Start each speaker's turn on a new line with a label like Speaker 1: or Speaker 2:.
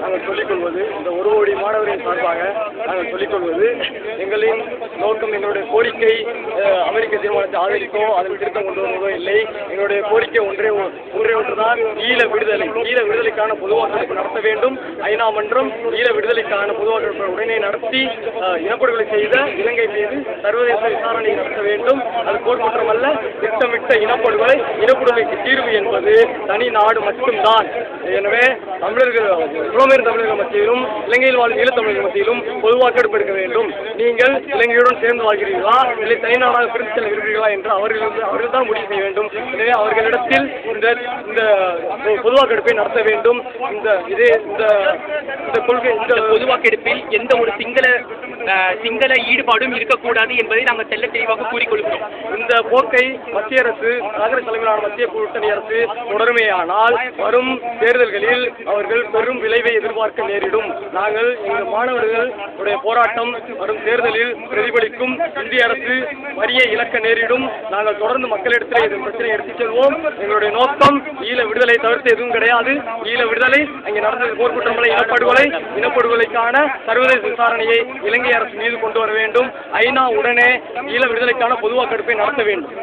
Speaker 1: நாங்கள் சொல்லிக்கொள்வது இந்த 1 கோடி மாணவரின் சார்பாக நாங்கள் சொல்லிக்கொள்வது எங்களின் நோக்கம், எங்களுடைய கோரிக்கை அமெரிக்க தீர்மானத்தை ஆதரித்தோ அதில் திருத்தம் கொண்டு வருவதோ இல்லை. எங்களுடைய கோரிக்கை ஒன்றே ஒன்றுதான், ஈழ விடுதலைக்கான பொது வாக்கெடுப்பு நடத்த வேண்டும். ஐநா மன்றம் ஈழ விடுதலைக்கான பொது வாக்கெடுப்பை உடனே நடத்தி இனப்படுகொலை செய்த இலங்கை மீது சர்வதேச விசாரணை நடத்த வேண்டும். அது போர் குற்றமல்ல, திட்டமிட்ட இனப்படுகொலைக்கு தீர்வு என்பது தனி நாடு மட்டும்தான். எனவே புலம்பெயர் தமிழர்கள் மத்தியிலும் இலங்கையில் வாழும் ஈழத்தமிழர்கள் மத்தியிலும் பொது வாக்கெடுப்பு எடுக்க வேண்டும். நீங்கள் இலங்கையுடன் சேர்ந்து வாழ்கிறீர்களா இல்லை தனிநாடாக பிரிந்து செல்ல விரும்புகிறீர்களா என்று அவர்கள் தான் முடிவு செய்ய வேண்டும். எனவே அவர்களிடத்தில் இந்த பொது வாக்கெடுப்பை நடத்த வேண்டும். இந்த கொள்கை, இந்த
Speaker 2: பொது வாக்கெடுப்பில் எந்த ஒரு சிங்கள ஈடுபாடும் இருக்கக்கூடாது என்பதை நாங்கள் தெல்ல தெளிவாக கூறிக்கொள்கிறோம்.
Speaker 1: இந்த போக்கை மத்திய அரசு, காங்கிரஸ் தலைமையிலான மத்திய கூட்டணி அரசு தொடருமேயானால் வரும் தேர்தல்களில் அவர்கள் பெரும் விளைவை எதிர்பார்க்க நேரிடும். நாங்கள் எங்கள் மாணவர்களுடைய போராட்டம் வரும் தேர்தலில் பிரதிபலிக்கும். இந்திய அரசு வரியை இழக்க நேரிடும். நாங்கள் தொடர்ந்து மக்களிடத்தில் இந்த பிரச்சனை எடுத்துச் செல்வோம். எங்களுடைய நோக்கம் ஈழ விடுதலை தவிர்த்து எதுவும் கிடையாது. ஈழ விடுதலை, அங்கே நடந்தது போர் குற்றமல்ல, இனப்படுகொலைக்கான சர்வதேச விசாரணையை இலங்கை அரசு மீது கொண்டு வர வேண்டும். ஐநா உடனே ஈழ விடுதலைக்கான பொது வாக்கெடுப்பை நடத்த வேண்டும்.